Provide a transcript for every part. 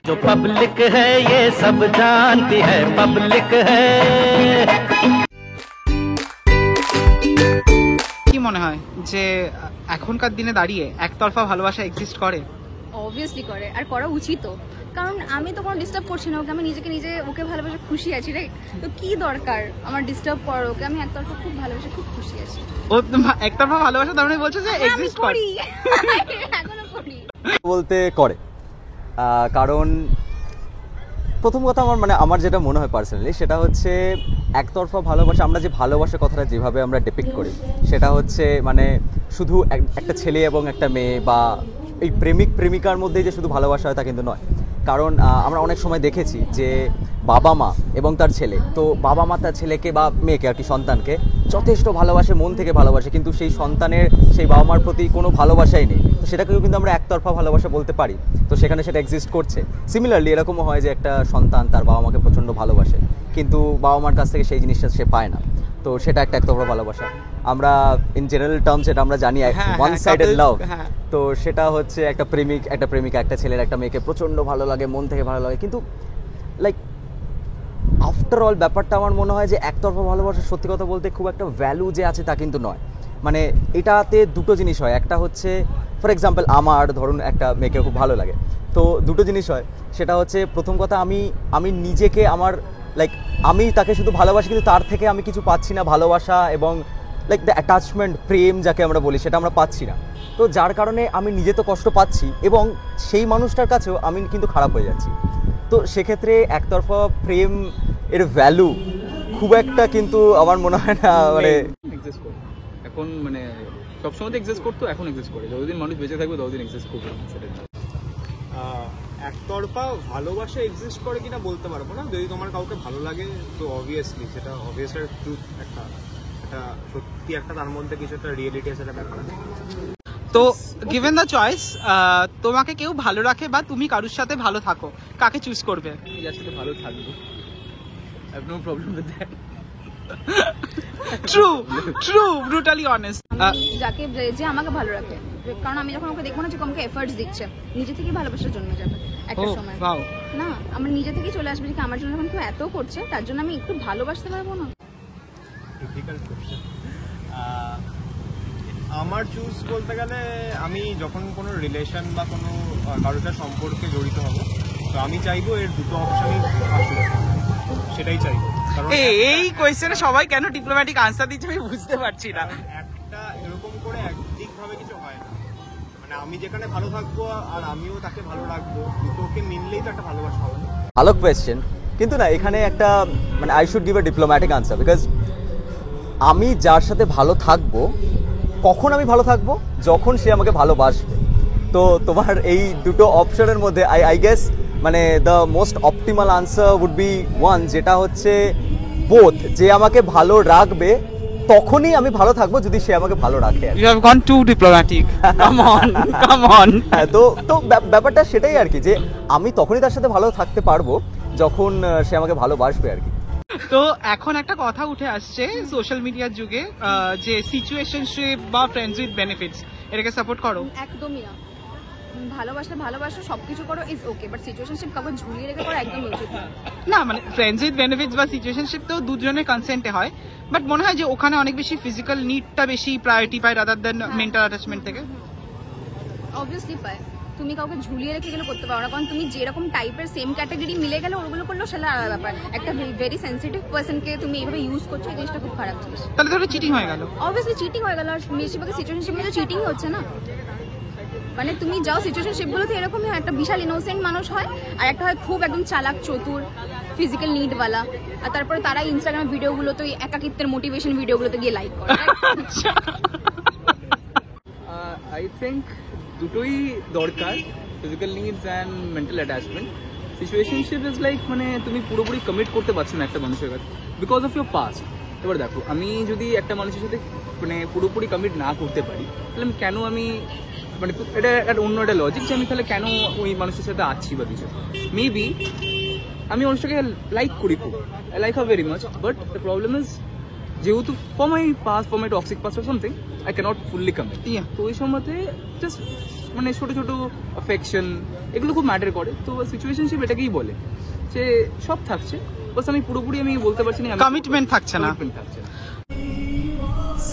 जो पब्लिक है ये सब जानती है पब्लिक है। কি মনে হয় যে এখনকার দিনে দাঁড়িয়ে একতরফা ভালোবাসা এক্সিস্ট করে? অবভিয়াসলি করে, আর করা উচিতও। কারণ আমি তো কোনো ডিস্টার্ব করছি না ওকে, আমি নিজে ওকে ভালোবাসে খুশি আছি, রাইট? তো কি দরকার আমার ডিস্টার্ব করার ওকে? আমি একতরফা খুব ভালোবাসে খুব খুশি আছি। ও একতরফা ভালোবাসা তার মানে বলছো যে এক্সিস্ট করে? এখনো করি বলতে করে, কারণ প্রথম কথা আমার যেটা মনে হয় পার্সোনালি সেটা হচ্ছে একতরফা ভালোবাসা, আমরা যে ভালোবাসার কথাটা যেভাবে আমরা ডিপিক্ট করি সেটা হচ্ছে শুধু একটা ছেলে এবং একটা মেয়ে বা এই প্রেমিক প্রেমিকার মধ্যে যে শুধু ভালোবাসা হয় তা কিন্তু নয়। কারণ আমরা অনেক সময় দেখেছি যে বাবা মা এবং তার ছেলে, তো বাবা মা তার ছেলেকে বা মেয়েকে আর কি সন্তানকে যথেষ্ট ভালোবাসে, মন থেকে ভালোবাসে, কিন্তু সেই সন্তানের সেই বাবা মার প্রতি কোনো ভালোবাসাই নেই, তো সেটাকেও কিন্তু আমরা একতরফা ভালোবাসা বলতে পারি। তো সেখানে সেটা এক্সিস্ট করছে। সিমিলারলি এরকমও হয় যে একটা সন্তান তার বাবা মাকে প্রচণ্ড ভালোবাসে, কিন্তু বাবা মার কাছ থেকে সেই জিনিসটা সে পায় না, তো সেটা একটা একতরফা ভালোবাসা। আমরা ইন জেনারেল টার্মস যেটা আমরা জানি ওয়ান সাইডেড লাভ, তো সেটা হচ্ছে একটা প্রেমিক একটা প্রেমিকা, একটা ছেলের একটা মেয়েকে প্রচণ্ড ভালো লাগে, মন থেকে ভালো লাগে, কিন্তু লাইক আফটার অল ব্যাপারটা আমার মনে হয় যে একতরফা ভালোবাসা সত্যি কথা বলতে খুব একটা ভ্যালু যে আছে তা কিন্তু নয়। এটাতে দুটো জিনিস হয়। একটা হচ্ছে ফর এক্সাম্পল আমার ধরুন একটা মেয়েকে খুব ভালো লাগে, তো দুটো জিনিস হয়। সেটা হচ্ছে প্রথম কথা আমি নিজেকে আমি তাকে শুধু ভালোবাসি, কিন্তু তার থেকে আমি কিছু পাচ্ছি না, ভালোবাসা এবং লাইক দ্য অ্যাটাচমেন্ট, প্রেম যাকে আমরা বলি, সেটা আমরা পাচ্ছি না। তো যার কারণে আমি নিজে তো কষ্ট পাচ্ছি এবং সেই মানুষটার কাছেও আমি কিন্তু খারাপ হয়ে যাচ্ছি। তো সেক্ষেত্রে একতরফা প্রেম এর ভ্যালু খুব একটা কিন্তু আমার মনে হয় না এক্সিস্ট করে এখন, সবসময় তো এক্সিস্ট করতো, এখন এক্সিস্ট করে। যতদিন মানুষ বেঁচে থাকবে ততদিন এক্সিস্ট করবে। একতরফা ভালোবাসা এক্সিস্ট করে কিনা বলতে পারবো না। যদি তোমার কাউকে ভালো লাগে তো অবভিয়াসলি সেটা অবভিয়াসলি ট্রুথ, একটা সত্যি একটা তার মধ্যে কিছু একটা রিয়েলিটি আছে, একটা ব্যাপার আছে। তো গিভেন দ্য চয়েস, তোমাকে কেউ ভালো রাখে বা তুমি কারোর সাথে ভালো থাকো, কাকে চুজ করবে? যার সাথে ভালো থাকবো, I have no problem with that. True brutally honest. যাকে যে আমাকে ভালো রাখে, কারণ আমি যখন ওকে দেখবো না যে আমাকে এফর্টস দিচ্ছে, নিজে থেকেই ভালোবাসা জন্মে যাবে একটা সময়। না, আমার নিজে থেকেই চলে আসবে যে আমার জন্য যখন কেউ এত করছে তার জন্য আমি একটু ভালোবাসতে পারবো না। Difficult question. আমার চুজ বলতে গেলে, আমি যখন কোনো রিলেশন বা কোনো কারোর সাথে সম্পর্কে জড়িত হব, তো আমি চাইবো এর দুটো অপশনই আসুক, সেটাই চাইবো। কারণ এই কোয়েশ্চেনে সবাই কেন ডিপ্লোম্যাটিক আনসার দিচ্ছে আমি বুঝতে পারছি না। একটা এরকম করে একদিকভাবে কিছু হয় না, আমি যেখানে ভালো থাকবো আর আমিও তাকে ভালো রাখবো, দুটোকে মিললেই তো একটা ভালোবাসা হবে। ভালো কোয়েশ্চেন, কিন্তু না এখানে একটা I should give a diplomatic answer, because আমি যার সাথে ভালো থাকবো, কখন আমি ভালো থাকবো? যখন সে আমাকে ভালোবাসবে। তো তোমার এই দুটো অপশনের মধ্যে I guess the most optimal answer would be one, যেটা হচ্ছে বোথ, যে আমাকে ভালো রাখবে তখনই আমি ভালো থাকবো যদি সে আমাকে ভালো রাখে। You have gone to diplomatic, come on. তো ব্যাপারটা সেটাই আর কি, যে আমি তখনই তার সাথে ভালো থাকতে পারবো যখন সে আমাকে ভালোবাসবে আর কি। তো এখন একটা কথা উঠে আসছে সোশ্যাল মিডিয়ার যুগে, যে সিচুয়েশনশিপ বা ফ্রেন্ডস উইথ বেনিফিটস, এটাকে সাপোর্ট করো? একদমই না। ভালোবাসো সবকিছু করো ইজ ওকে, বাট সিচুয়েশনশিপ কাউকে ঝুলিয়ে রেখে করা একদমই উচিত না। ফ্রেন্ডস উইথ বেনিফিটস বা সিচুয়েশনশিপ তো দুজনের কনসেন্টে হয়, বাট মনে হয় যে ওখানে অনেক বেশি ফিজিক্যাল নিডটা বেশি প্রায়োরিটি পায় রাদার দেন মেন্টাল অ্যাটাচমেন্ট থেকে। অবভিয়াসলি পায়। তুমি কাউকে ঝুলিয়ে রেখে গেলে করতে পারো না, কারণ তুমি যেরকম টাইপের সেম ক্যাটাগরি মিলে গেলে ওগুলো করলেও সেটা আলাদা ব্যাপার। একটা ভেরি সেন্সিটিভ পার্সনকে তুমি এইভাবে ইউজ করছো, এই জিনিসটা খুব খারাপ জিনিস। তাহলে ধরো চিটিং হয়ে গেল। অবভিয়াসলি চিটিং হয়ে গেল, আর বেশিরভাগ সিচুয়েশনশিপে তো চিটিং হচ্ছে না। তুমি যাও সিচুয়েশনশিপগুলোতে এরকমই হয়, একটা বিশাল ইনোসেন্ট মানুষ হয়, আর একটা হয় খুব একদম চালাক চতুর ফিজিক্যাল নিডওয়ালা, আর তারপরে তারা ইনস্টাগ্রাম ভিডিওগুলোতে একাকিত্বের মোটিভেশন ভিডিওগুলোতে গিয়ে লাইক করে। আই থিঙ্ক দুটোই দরকার, physical needs and mental attachment. Situationship is like তুমি পুরোপুরি কমিট করতে পারছো না একটা মানুষের কাছে বিকজ অফ ইউর পাস্ট। এবার দেখো, আমি যদি একটা মানুষের সাথে পুরোপুরি কমিট না করতে পারি, তাহলে আমি এটা একটা অন্য একটা লজিক, যে আমি তাহলে কেন ওই মানুষের সাথে আছি বা কিছু। মেবি আমি মানুষটাকে লাইক করি, খুব I like her very much, but the problem is যেহেতু for my toxic past or something I can't fully commit. তো ওই সময়তে জাস্ট মানে ছোট ছোট অ্যাফেকশন এগুলো খুব ম্যাটার করে। তো সিচুয়েশনশিপ এটাকেই বলে যে সব থাকছে, বাস আমি পুরোপুরি আমি বলতে পারছি না কমিটমেন্ট থাকছে না।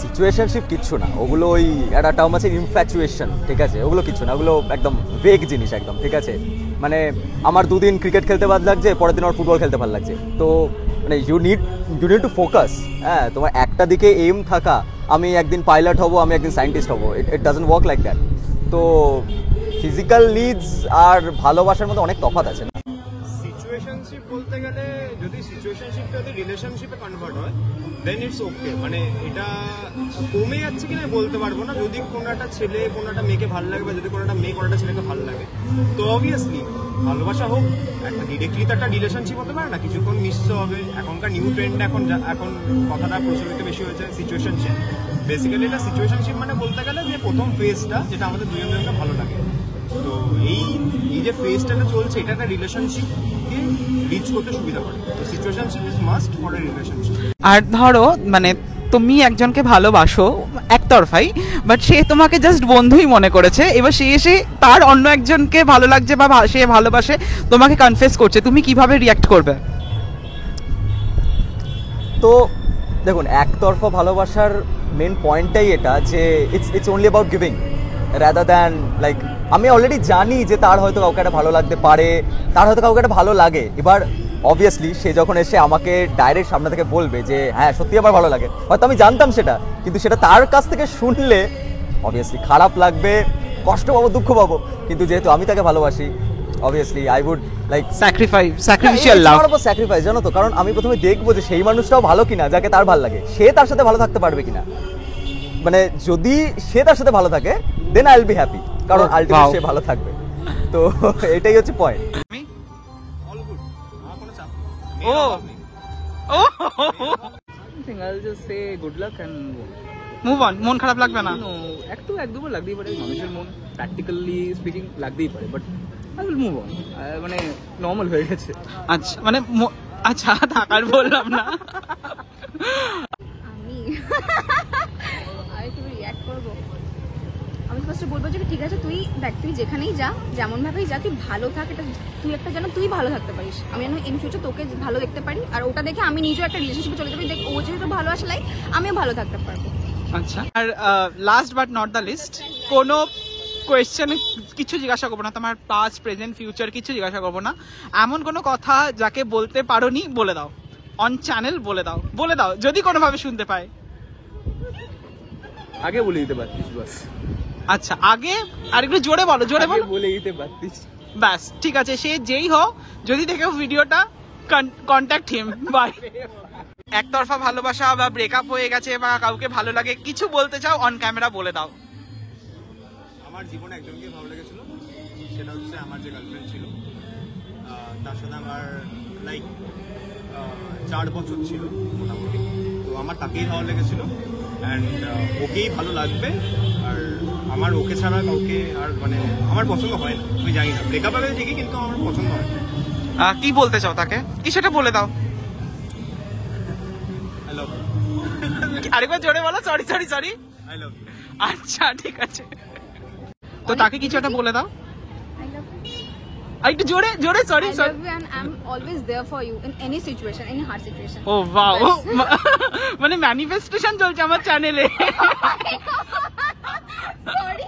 সিচুয়েশনশিপ কিচ্ছু না, ওগুলো ওই একটা টার্ম আছে ইনফ্যাচুয়েশন, ঠিক আছে, ওগুলো কিচ্ছু না, ওগুলো একদম ভেগ জিনিস একদম, ঠিক আছে। মানে আমার দুদিন ক্রিকেট খেলতে ভালো লাগছে, পরের দিন আমার ফুটবল খেলতে ভালো লাগছে, তো মানে ইউ নিড টু ফোকাস। হ্যাঁ, তোমার একটা দিকে এম থাকা, আমি একদিন পাইলট হব, আমি একদিন সায়েন্টিস্ট হব, it doesn't work like that. তো ফিজিক্যাল নিডস আর ভালোবাসার মধ্যে অনেক তফাৎ আছে না। সিচুয়েশনশিপ বলতে গেলে যদি সিচুয়েশনশিপটা যদি রিলেশনশিপে কনভার্ট হয় দেন ইটস ওকে। মানে এটা কমে যাচ্ছে কিনা বলতে পারবো না। যদি কোনো একটা ছেলে কোনো একটা মেয়েকে ভালো লাগে বা যদি কোনো একটা মেয়ে কোনো একটা ছেলেকে ভালো লাগে, তো অবভিয়াসলি ভালোবাসা হোক, একটা ডিরেক্টলি তো একটা রিলেশনশিপ হতে পারে না, কিছুক্ষণ মিশতে হবে। এখনকার নিউ ট্রেন্ড এখন কথাটা প্রচলিত বেশি হয়েছে সিচুয়েশনশিপ। বেসিক্যালি এটা সিচুয়েশনশিপ মানে বলতে গেলে যে প্রথম ফেজটা যেটা আমাদের দুজনকে ভালো লাগে, তো এই যে ফেজটা চলছে এটা একটা রিলেশনশিপকে রিচ করতে সুবিধা করে। তো situationship is must for a relationship. আর ধরো মানে তুমি একজনকে ভালোবাসো একতরফাই, বাট সে তোমাকে জাস্ট বন্ধুই মনে করেছে, এবার সে এসে তার অন্য একজনকে ভালো লাগছে বা সে ভালোবাসে তোমাকে কনফেস করছে, তুমি কিভাবে রিয়াক্ট করবে? তো দেখুন, একতরফা ভালোবাসার মেন পয়েন্টটাই এটা যে it's only about giving rather than like আমি অলরেডি জানি যে তার হয়তো কাউকে একটা ভালো লাগতে পারে, তার হয়তো কাউকে একটা ভালো লাগে। এবার অবভিয়াসলি সে যখন এসে আমাকে ডাইরেক্ট সামনে থেকে বলবে যে হ্যাঁ সত্যি আমার ভালো লাগে, হয়তো আমি জানতাম সেটা, কিন্তু সেটা তার কাছ থেকে শুনলে অবভিয়াসলি খারাপ লাগবে, কষ্ট পাবো, দুঃখ পাবো। কিন্তু যেহেতু আমি তাকে ভালোবাসি, obviously I would like sacrificial love. Sacrifice, জানো তো, কারণ আমি প্রথমে দেখবো যে সেই মানুষটাও ভালো কিনা যাকে তার ভালো লাগে, সে তার সাথে ভালো থাকতে পারবে কিনা। মানে যদি সে তার সাথে ভালো থাকে then I will be happy, কারণ আলটিমেটলি সে ভালো থাকবে। তো এটাই হচ্ছে পয়েন্ট। অল গুড, আমার কোনো চাপ ও ও I'll just say good luck and move on. মন খারাপ লাগবে না? একটু এক দুবার লাগতেই পারে, মানুষের মন প্র্যাকটিক্যালি স্পিকিং লাগতেই পারে, but I will move on. মানে নর্মাল হয়ে গেছে। আচ্ছা মানে আচ্ছা থাকার বললাম না। আমি কি রিঅ্যাক্ট করবো? আমি ফার্স্টে বলবো যে ঠিক আছে, তুই দেখ, তুই যেখানেই যা, যেমন ভাবেই যা, তুই ভালো থাক। এটা তুই একটা যেন তুই ভালো থাকতে পারিস, আমি যেন ইন ফিউচার তোকে ভালো দেখতে পারি, আর ওটা দেখে আমি নিজেও একটা রিলেশনশিপে চলে যাবি, দেখ ও যেহেতু ভালো আসে লাইক আমিও ভালো থাকতে পারবো। আচ্ছা, আর last but not the least, কোনো কোয়েশ্চেন কিছু জিজ্ঞাসা করবো না, তোমার পাস্ট প্রেজেন্ট ফিউচার কিছু জিজ্ঞাসা করবো না। এমন কোনো কথা যাকে বলতে পারোনি বলে দাও, অন চ্যানেল বলে দাও যদি কোনোভাবে শুনতে পায়। আগে বলে দিতে পারতিস বাস। আচ্ছা, আগে আর একটু জোরে বলো, জোরে বলো। বলে দিতে পারতিস ব্যাস, ঠিক আছে, সে যেই হোক, যদি দেখো ভিডিওটা কন্ট্যাক্ট হিম। বাই। একতরফা ভালোবাসা বা ব্রেকআপ হয়ে গেছে বা কাউকে ভালো লাগে, কিছু বলতে চাও অন ক্যামেরা বলে দাও। আমার জীবনে একজনকে ভালো লেগেছিল, সেটা হচ্ছে আমার যে গার্লফ্রেন্ড ছিল, তার সাথে আমার লাইক 4 বছর ছিল মোটামুটি। তো আমার তাকেই ভালো লেগেছিল অ্যান্ড ওকেই ভালো লাগবে, আর আমার ওকে ছাড়া কাউকে আর মানে আমার পছন্দ হয় না। আমি জানি না, ব্রেকআপ হবে ঠিকই, কিন্তু আমার পছন্দ হয় না। কি বলতে চাও তাকে, কি সেটা বলে দাও। আই লাভ আরেকবার জোরে বলো। সরি। I love you. আচ্ছা ঠিক আছে, তো তাকে কিছু একটা বলে দাও। I love you. আর একটু জোরে। Sorry. I love you and I'm always there for you in any situation, any hard situation. Oh wow, মানে ম্যানিফেস্টেশন চলছে আমার চ্যানেলে। Sorry.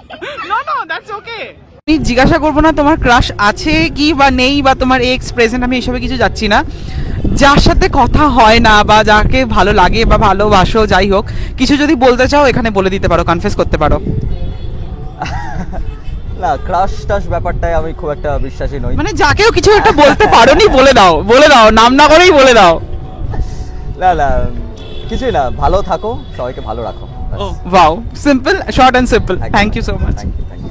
No that's okay. আমি জিজ্ঞাসা করবো না তোমার ক্রাশ আছে কি বা নেই, বা তোমার এক্স প্রেজেন্ট, আমি এসবে কিছু যাচ্ছি না। যার সাথে কথা হয় না বা যাকে ভালো লাগে বা ভালোবাসো, যাই হোক, কিছু যদি বলতে চাও এখানে বলে দিতে পারো, কনফেস করতে পারো। না, ক্রাশ টাশ ব্যাপারটায় আমি খুব একটা বিশ্বাসী নই। মানে যাকেও কিছু একটা বলতে পারোনি বলে দাও, নাম না করেই বলে দাও। না, কিছুই না, ভালো থাকো, সবাইকে ভালো রাখো। Wow, simple, short and simple. Thank you so much. Thank you.